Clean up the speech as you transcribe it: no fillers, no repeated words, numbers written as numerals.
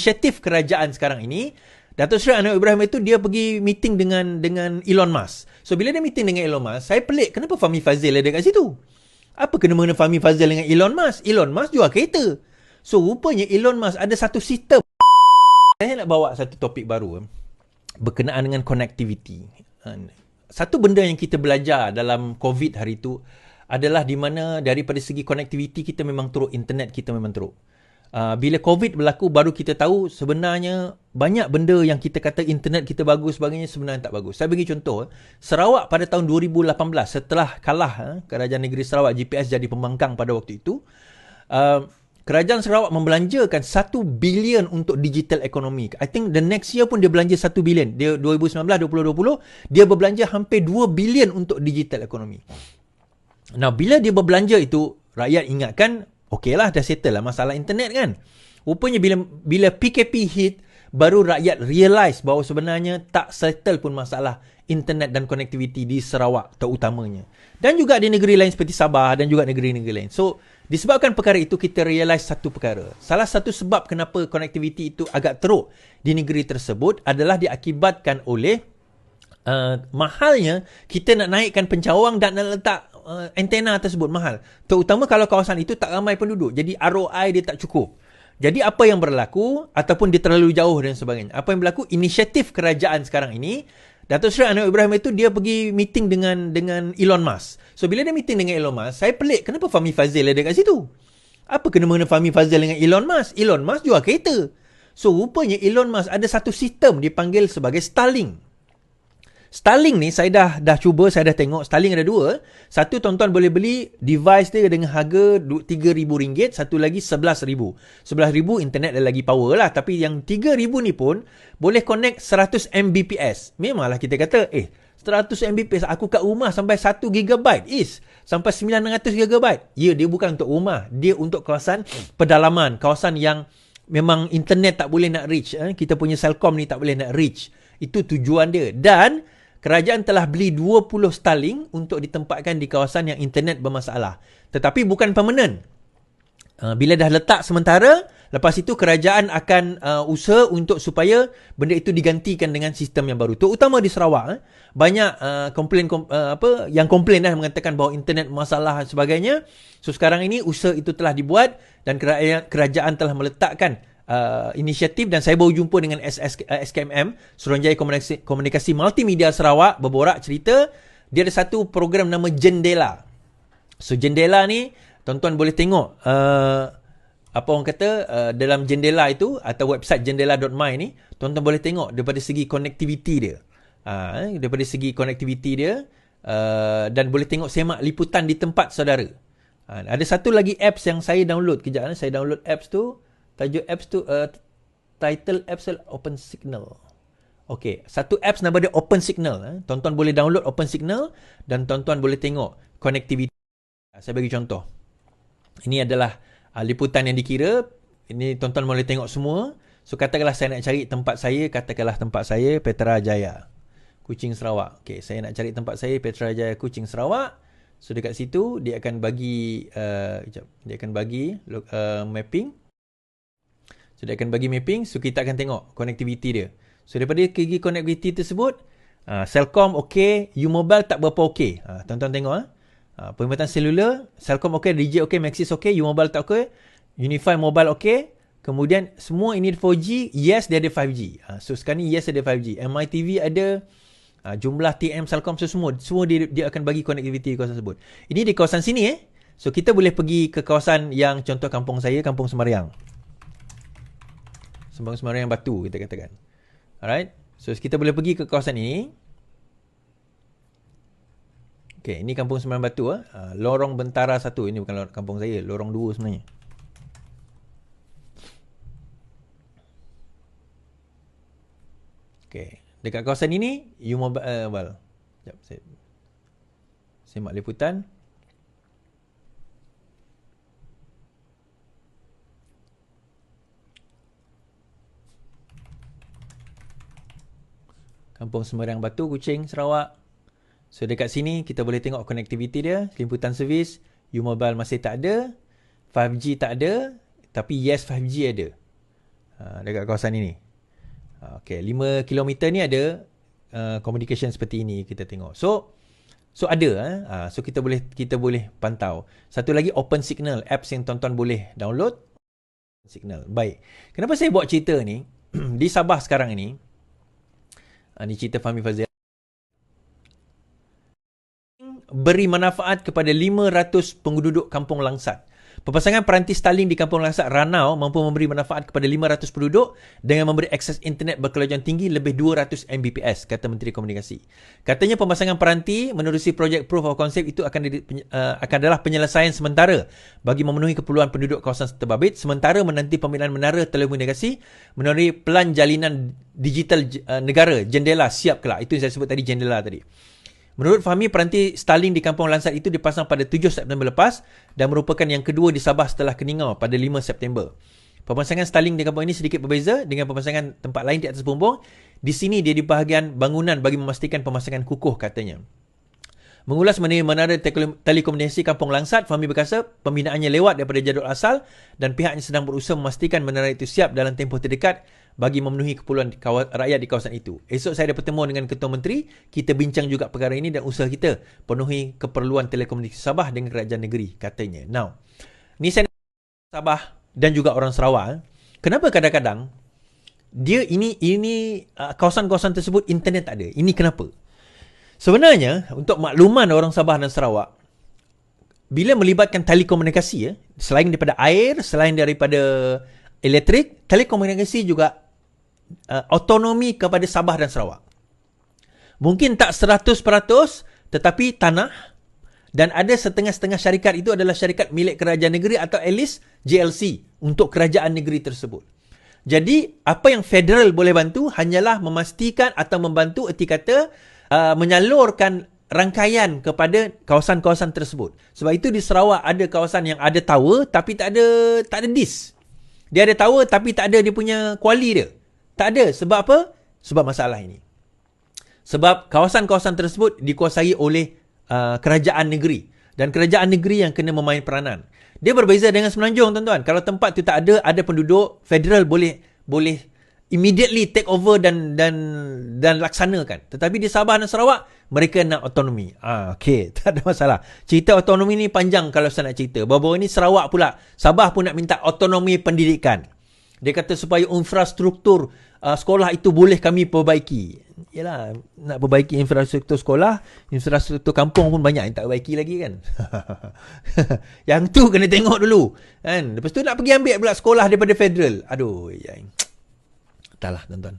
Inisiatif kerajaan sekarang ini, Datuk Seri Anwar Ibrahim itu dia pergi meeting dengan Elon Musk. So bila dia meeting dengan Elon Musk, saya pelik kenapa Fahmi Fadzil ada kat situ. Apa kena-mengena Fahmi Fadzil dengan Elon Musk? Elon Musk jual kereta. So rupanya Elon Musk ada satu sistem. Saya nak bawa satu topik baru berkenaan dengan connectivity. Satu benda yang kita belajar dalam COVID hari itu adalah di mana daripada segi connectivity kita memang teruk, internet kita memang teruk. Bila COVID berlaku baru kita tahu sebenarnya banyak benda yang kita kata internet kita bagus sebagainya sebenarnya tak bagus. Saya bagi contoh, Sarawak pada tahun 2018 setelah kalah Kerajaan Negeri Sarawak, GPS jadi pembangkang pada waktu itu, Kerajaan Sarawak membelanjakan 1 bilion untuk digital ekonomi. I think the next year pun dia belanja 1 bilion. Dia 2019-2020 dia berbelanja hampir 2 bilion untuk digital ekonomi. Nah, bila dia berbelanja itu, rakyat ingatkan, okeylah dah settle lah masalah internet kan. Rupanya bila PKP hit, baru rakyat realise bahawa sebenarnya tak settle pun masalah internet dan connectivity di Sarawak terutamanya. Dan juga di negeri lain seperti Sabah dan juga negeri-negeri lain. So, disebabkan perkara itu, kita realise satu perkara. Salah satu sebab kenapa connectivity itu agak teruk di negeri tersebut adalah diakibatkan oleh mahalnya kita nak naikkan pencawang dan nak letak antena tersebut mahal. Terutama kalau kawasan itu tak ramai penduduk. Jadi ROI dia tak cukup. Jadi apa yang berlaku ataupun dia terlalu jauh dan sebagainya. Apa yang berlaku, inisiatif kerajaan sekarang ini, Datuk Seri Anwar Ibrahim itu dia pergi meeting dengan Elon Musk. So bila dia meeting dengan Elon Musk, saya pelik kenapa Fahmi Fadzil ada kat situ. Apa kena-mengena Fahmi Fadzil dengan Elon Musk? Elon Musk jual kereta. So rupanya Elon Musk ada satu sistem dipanggil sebagai Starlink. Starlink ni saya dah cuba, saya dah tengok. Starlink ada dua. Satu tuan-tuan boleh beli device dia dengan harga RM3,000. Satu lagi RM11,000. RM11,000 internet ada lagi power lah. Tapi yang RM3,000 ni pun boleh connect 100 Mbps. Memanglah kita kata, 100 Mbps aku kat rumah sampai 1 GB. Sampai 900 GB. Ya, dia bukan untuk rumah. Dia untuk kawasan pedalaman. Kawasan yang memang internet tak boleh nak reach. Kita punya Celcom ni tak boleh nak reach. Itu tujuan dia. Dan kerajaan telah beli 20 Starlink untuk ditempatkan di kawasan yang internet bermasalah. Tetapi bukan permanent. Bila dah letak sementara, lepas itu kerajaan akan usaha untuk supaya benda itu digantikan dengan sistem yang baru. Terutama di Sarawak, banyak yang komplain mengatakan bahawa internet masalah dan sebagainya. So sekarang ini usaha itu telah dibuat dan kerajaan telah meletakkan inisiatif, dan saya baru jumpa dengan SKMM, Suruhanjaya Komunikasi Multimedia Sarawak, berborak cerita dia ada satu program nama Jendela. So Jendela ni tuan-tuan boleh tengok apa orang kata dalam Jendela itu atau website jendela.my ni, tuan-tuan boleh tengok daripada segi connectivity dia. Daripada segi connectivity dia dan boleh tengok semak liputan di tempat saudara. Ada satu lagi apps yang saya download. Kejap, saya download apps tu. Tajuk apps tu, title apps Open Signal. Okey, satu apps nama dia Open Signal. Tuan-tuan boleh download Open Signal dan tuan-tuan boleh tengok connectivity. Saya bagi contoh. Ini adalah liputan yang dikira. Ini tuan-tuan boleh tengok semua. So katakanlah saya nak cari tempat saya, katakanlah tempat saya Petrajaya, Kuching, Sarawak. Okey, saya nak cari tempat saya Petrajaya, Kuching, Sarawak. So dekat situ dia akan bagi mapping. So, dia akan bagi mapping. So, kita akan tengok connectivity dia. So, daripada segi connectivity tersebut, Celcom okey, U-Mobile tak berapa okey. Tuan-tuan tengok. Perkhidmatan selular, Celcom okey, Digi okey, Maxis okey, U-Mobile tak okey, Unify Mobile okey. Kemudian, semua ini 4G, Yes, dia ada 5G. So, sekarang ni Yes ada 5G. MITV ada, jumlah TM Celcom, so semua dia akan bagi connectivity di kawasan tersebut. Ini di kawasan sini. So, kita boleh pergi ke kawasan yang contoh kampung saya, Kampung Semariang. Sembarang Batu kita katakan. Alright. So kita boleh pergi ke kawasan ini. Okay, ini Kampung Sembarang Batu. Lorong Bentara 1. Ini bukan kampung saya. Lorong 2 sebenarnya. Okay. Dekat kawasan ini, U-Mobile. Sekejap, saya semak liputan. Kampung Sembarang Batu, Kuching, Sarawak. So dekat sini kita boleh tengok connectivity dia, liputan servis. U-Mobile masih tak ada, 5G tak ada, tapi Yes 5G ada. Dekat kawasan ini. Okay, 5 kilometer ni ada communication seperti ini kita tengok. So ada so kita boleh pantau. Satu lagi Open Signal, apps yang tuan-tuan boleh download. Signal. Baik. Kenapa saya buat cerita ni? Di Sabah sekarang ini, ni cerita Fahmi Fazil, beri manfaat kepada 500 penduduk Kampung Langsat. Pemasangan peranti Starlink di Kampung Langsat Ranau mampu memberi manfaat kepada 500 penduduk dengan memberi akses internet berkelajuan tinggi lebih 200 Mbps, kata Menteri Komunikasi. Katanya pemasangan peranti menerusi projek Proof of Concept itu akan adalah penyelesaian sementara bagi memenuhi keperluan penduduk kawasan terbabit, sementara menanti pembinaan menara telekomunikasi melalui Pelan Jalinan Digital Negara Jendela siap kelak. Itu yang saya sebut tadi, Jendela tadi. Menurut Fahmi, peranti Starlink di Kampung Langsat itu dipasang pada 7 September lepas dan merupakan yang kedua di Sabah setelah Keningau pada 5 September. Pemasangan Starlink di kampung ini sedikit berbeza dengan pemasangan tempat lain di atas bumbung. Di sini dia di bahagian bangunan bagi memastikan pemasangan kukuh, katanya. Mengulas mengenai menara telekomunikasi Kampung Langsat, Fahmi berkata pembinaannya lewat daripada jadual asal dan pihaknya sedang berusaha memastikan menara itu siap dalam tempoh terdekat bagi memenuhi keperluan rakyat di kawasan itu. Esok saya ada pertemuan dengan Ketua Menteri, kita bincang juga perkara ini dan usaha kita penuhi keperluan telekomunikasi Sabah dengan kerajaan negeri, katanya. Now, ni saya Sabah dan juga orang Sarawak. Kenapa kadang-kadang dia ini kawasan-kawasan tersebut internet tak ada? Ini kenapa? Sebenarnya, untuk makluman orang Sabah dan Sarawak, bila melibatkan telekomunikasi, selain daripada air, selain daripada elektrik, telekomunikasi juga autonomi kepada Sabah dan Sarawak. Mungkin tak 100%, tetapi tanah dan ada setengah-setengah syarikat itu adalah syarikat milik kerajaan negeri atau at least JLC untuk kerajaan negeri tersebut. Jadi, apa yang federal boleh bantu hanyalah memastikan atau membantu erti kata menyalurkan rangkaian kepada kawasan-kawasan tersebut. Sebab itu di Sarawak ada kawasan yang ada tower tapi tak ada disk. Dia ada tower tapi tak ada dia punya kuali dia. Tak ada. Sebab apa? Sebab masalah ini. Sebab kawasan-kawasan tersebut dikuasai oleh kerajaan negeri. Dan kerajaan negeri yang kena memain peranan. Dia berbeza dengan Semenanjung, tuan-tuan. Kalau tempat tu tak ada penduduk, federal boleh immediately take over dan laksanakan. Tetapi di Sabah dan Sarawak, mereka nak autonomi. Okay, tak ada masalah. Cerita autonomi ni panjang kalau saya nak cerita. Baru-baru ni Sarawak pula, Sabah pun nak minta autonomi pendidikan. Dia kata supaya infrastruktur sekolah itu boleh kami perbaiki. Yalah, nak perbaiki infrastruktur sekolah, infrastruktur kampung pun banyak yang tak perbaiki lagi kan. Yang tu kena tengok dulu. Kan? Lepas tu nak pergi ambil pula sekolah daripada federal. Aduh, entahlah tuan-tuan.